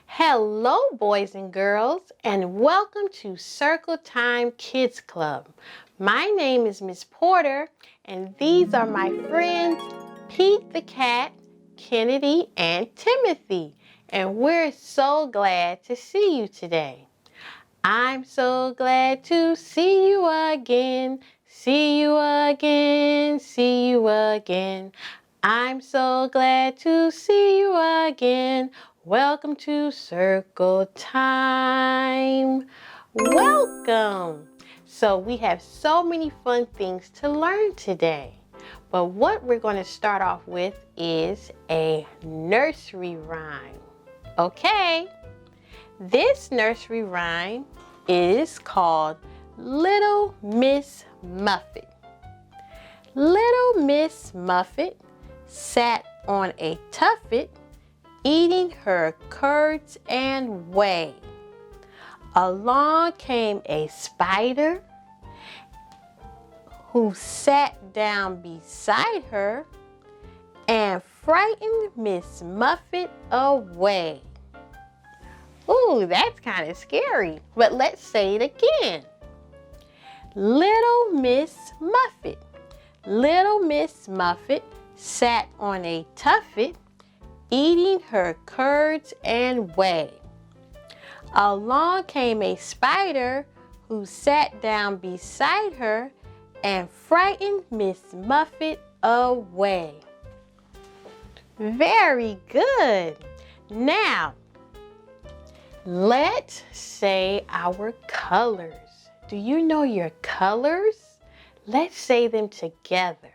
Hello, boys and girls, and welcome to Circle Time Kids Club. My name is Miss Porter, and these are my friends, Pete the cat, Kennedy, and Timothy, and we're so glad to see you today. I'm so glad to see you again, see you again, see you again. I'm so glad to see you again. Welcome to Circle Time. Welcome. So we have so many fun things to learn today. But what we're going to start off with is a nursery rhyme. Okay. This nursery rhyme is called Little Miss Muffet. Little Miss Muffet sat on a tuffet eating her curds and whey. Along came a spider who sat down beside her and frightened Miss Muffet away. Ooh, that's kind of scary, but let's say it again. Little Miss Muffet. Little Miss Muffet sat on a tuffet eating her curds and whey. Along came a spider who sat down beside her and frightened Miss Muffet away. Very good. Now, let's say our colors. Do you know your colors? Let's say them together.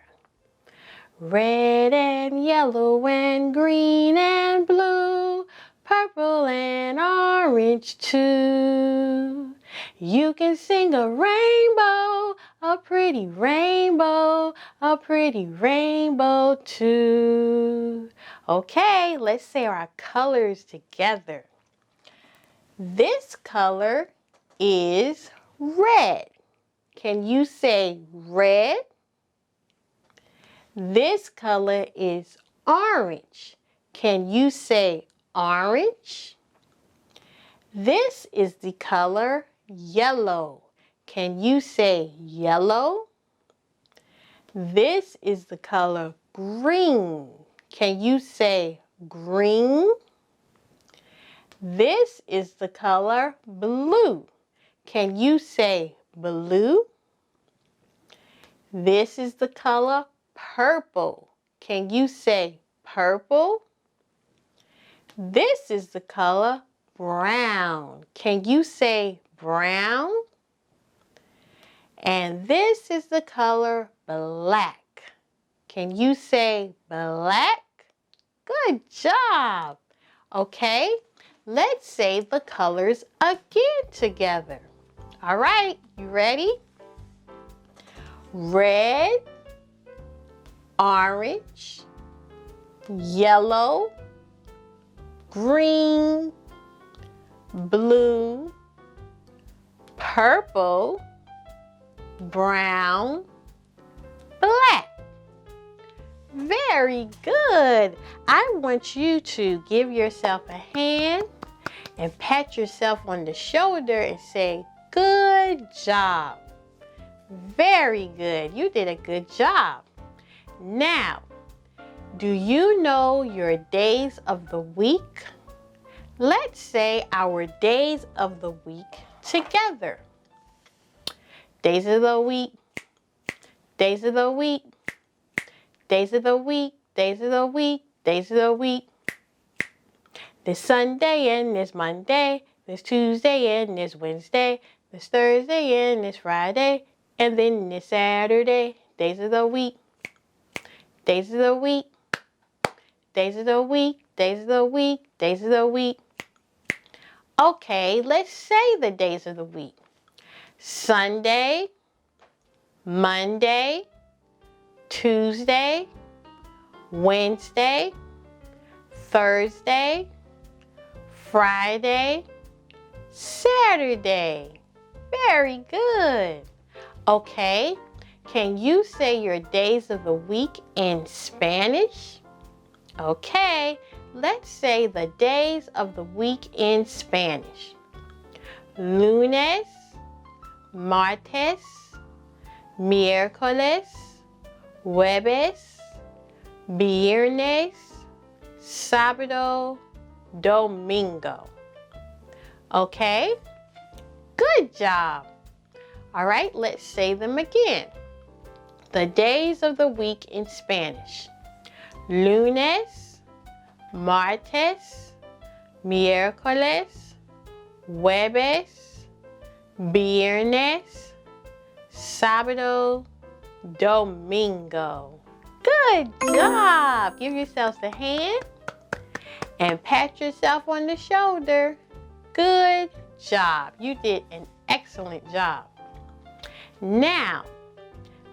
Red and yellow and green and blue, purple and orange too. You can sing a rainbow, a pretty rainbow, a pretty rainbow too. Okay, let's say our colors together. This color is red. Can you say red? This color is orange. Can you say orange? This is the color yellow. Can you say yellow? This is the color green. Can you say green? This is the color blue. Can you say blue? This is the color purple. Can you say purple? This is the color brown. Can you say brown? And this is the color black. Can you say black? Good job. Okay, let's say the colors again together. All right, you ready? Red, orange, yellow, green, blue, purple, brown, black. Very good. I want you to give yourself a hand and pat yourself on the shoulder and say, good job. Very good. You did a good job. Now, do you know your days of the week? Let's say our days of the week together. Days of the week, days of the week, days of the week, days of the week, days of the week. There's Sunday and there's Monday, there's Tuesday and there's Wednesday, there's Thursday and there's Friday, and then there's Saturday. Days of the week, days of the week, days of the week, days of the week, days of the week. Okay, let's say the days of the week. Sunday, Monday, Tuesday, Wednesday, Thursday, Friday, Saturday. Very good. Okay, can you say your days of the week in Spanish? Okay, let's say the days of the week in Spanish. Lunes, martes, miércoles, jueves, viernes, sábado, domingo. Okay? Good job. All right, let's say them again. The days of the week in Spanish. Lunes, martes, miércoles, jueves, viernes, sábado, domingo. Good job. Give yourselves a hand and pat yourself on the shoulder. Good job. You did an excellent job. Now,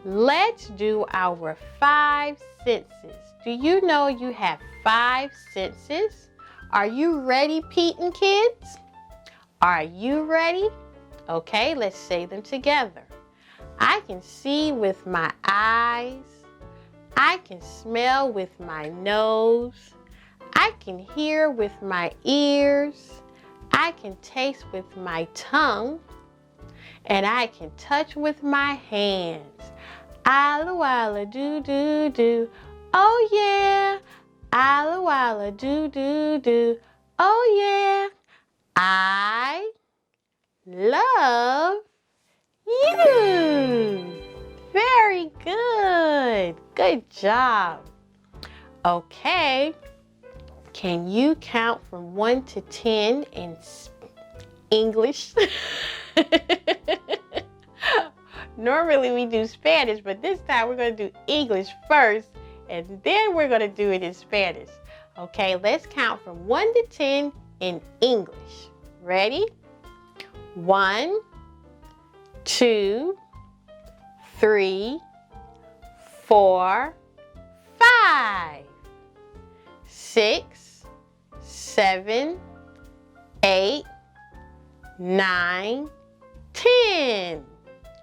let's do our 5 senses. Do you know you have 5 senses? Are you ready, Pete and kids? Are you ready? Okay, let's say them together. I can see with my eyes. I can smell with my nose. I can hear with my ears. I can taste with my tongue. And I can touch with my hands. Alla walla do do do. Oh yeah. Alla walla do do do. Oh yeah. I love you. Very good. Good job. Okay. Can you count from 1 to 10 in English? Normally we do Spanish, but this time we're going to do English first, and then we're going to do it in Spanish. Okay, let's count from 1 to 10 in English. Ready? 1, 2, 3, 4, 5, 6, 7, 8, 9, 10.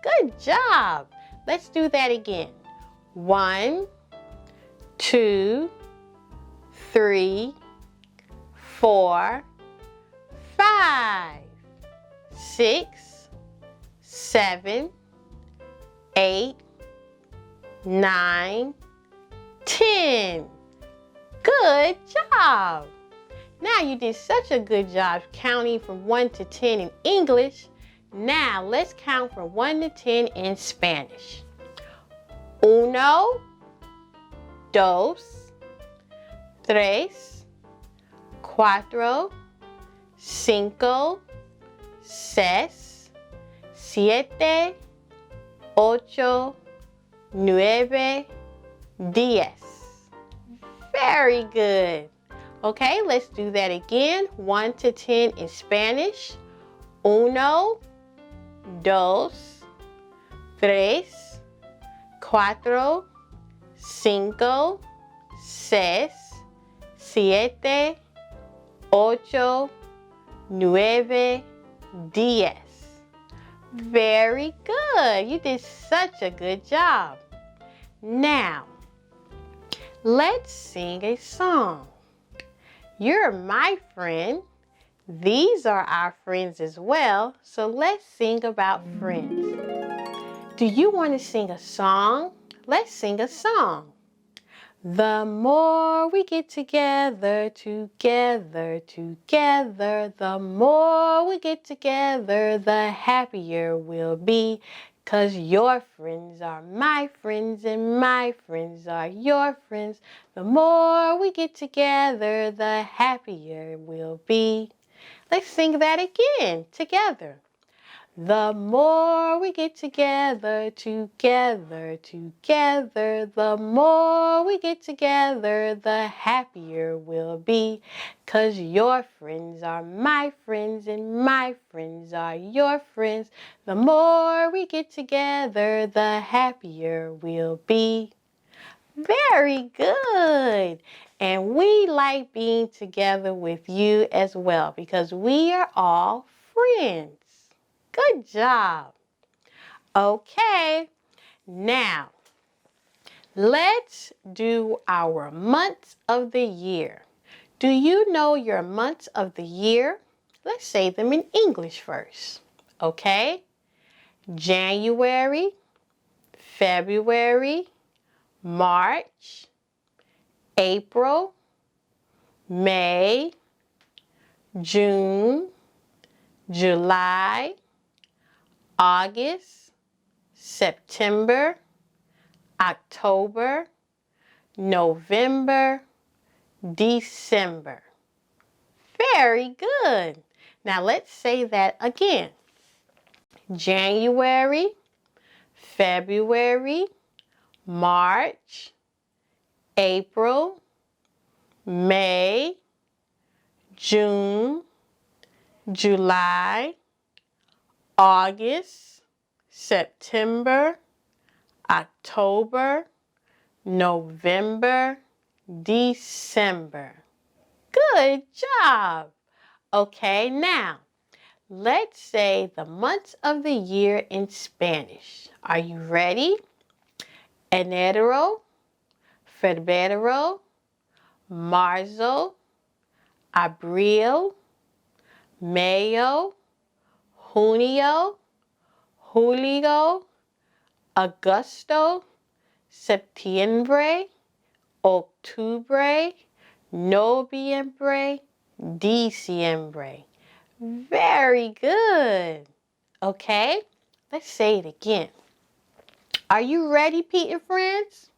Good job. Let's do that again. 1, 2, 3, 4, 5, 6, 7, 8, 9, 10. Good job. Now you did such a good job counting from 1 to 10 in English. Now let's count from 1 to 10 in Spanish. 1, 2, 3, 4, 5, 6, 7, 8, 9, 10. Very good. Okay, let's do that again. 1 to 10 in Spanish. 1, 2, 3, 4, 5, 6, 7, 8, 9, 10. Very good. You did such a good job. Now, let's sing a song. You're my friend. These are our friends as well, so let's sing about friends. Do you want to sing a song? Let's sing a song. The more we get together, together, the more we get together, the happier we'll be. 'Cause your friends are my friends and my friends are your friends. The more we get together, the happier we'll be. Let's sing that again together. The more we get together, together, the more we get together, the happier we'll be. 'Cause your friends are my friends and my friends are your friends. The more we get together, the happier we'll be. Very good. And we like being together with you as well because we are all friends. Good job. Okay, now let's do our months of the year. Do you know your months of the year? Let's say them in English first. Okay? January, February, March, April, May, June, July, August, September, October, November, December. Very good. Now let's say that again. January, February, March, April, May, June, July, August, September, October, November, December. Good job. Okay, now let's say the months of the year in Spanish. Are you ready? Enero, febrero, marzo, abril, mayo, junio, julio, agosto, septiembre, octubre, noviembre, diciembre. Very good. Okay, let's say it again. Are you ready, Pete and friends?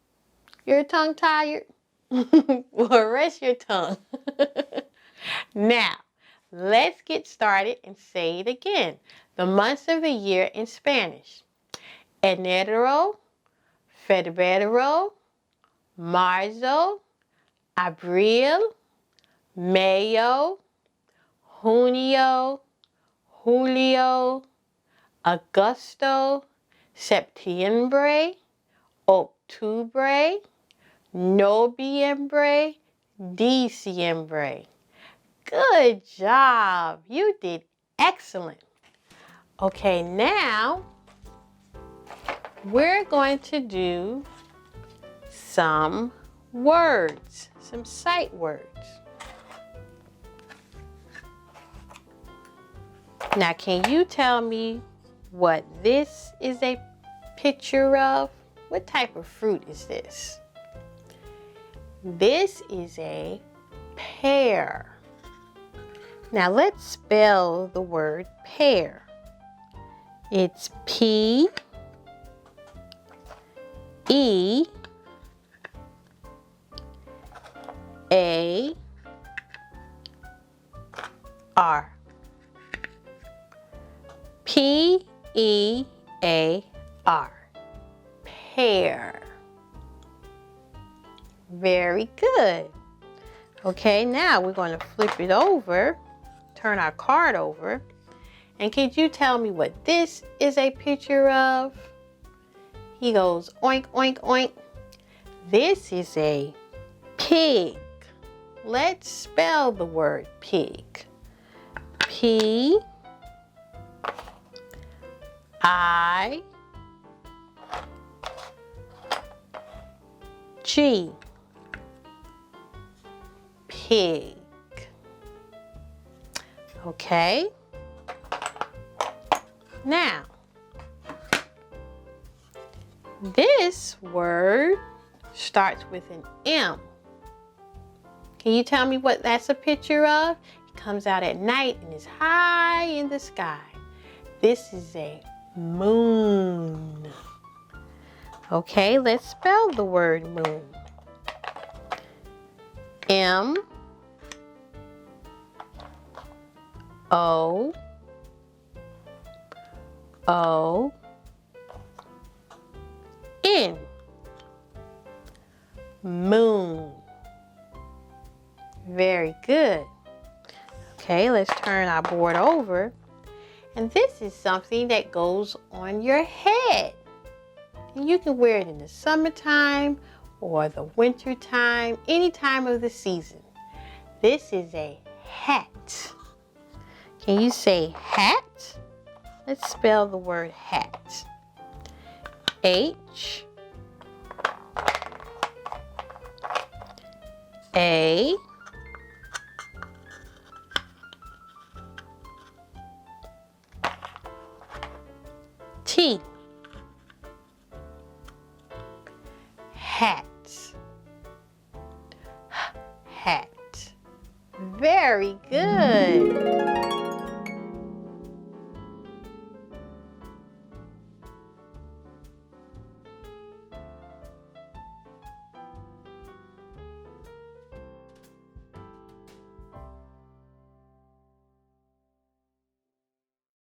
Your tongue tired? Well, rest your tongue. Now, let's get started and say it again. The months of the year in Spanish. Enero, febrero, marzo, abril, mayo, junio, julio, agosto, septiembre, octubre, noviembre, diciembre. Good job. You did excellent. Okay, now we're going to do some words, some sight words. Now, can you tell me what this is a picture of? What type of fruit is this? This is a pear. Now, let's spell the word pear. It's P-E-A-R. P-E-A-R. Pear. Very good. Okay, now we're going to flip it over, turn our card over, and could you tell me what this is a picture of? He goes oink, oink, oink. This is a pig. Let's spell the word pig. P-I-G. Pig. Okay. Now, this word starts with an M. Can you tell me what that's a picture of? It comes out at night and is high in the sky. This is a moon. Okay, let's spell the word moon. M-O-O-N. Moon. Very good. Okay, let's turn our board over. And this is something that goes on your head. And you can wear it in the summertime or the winter time, any time of the season. This is a hat. Can you say hat? Let's spell the word hat. H A T. Hat. Hat. Very good.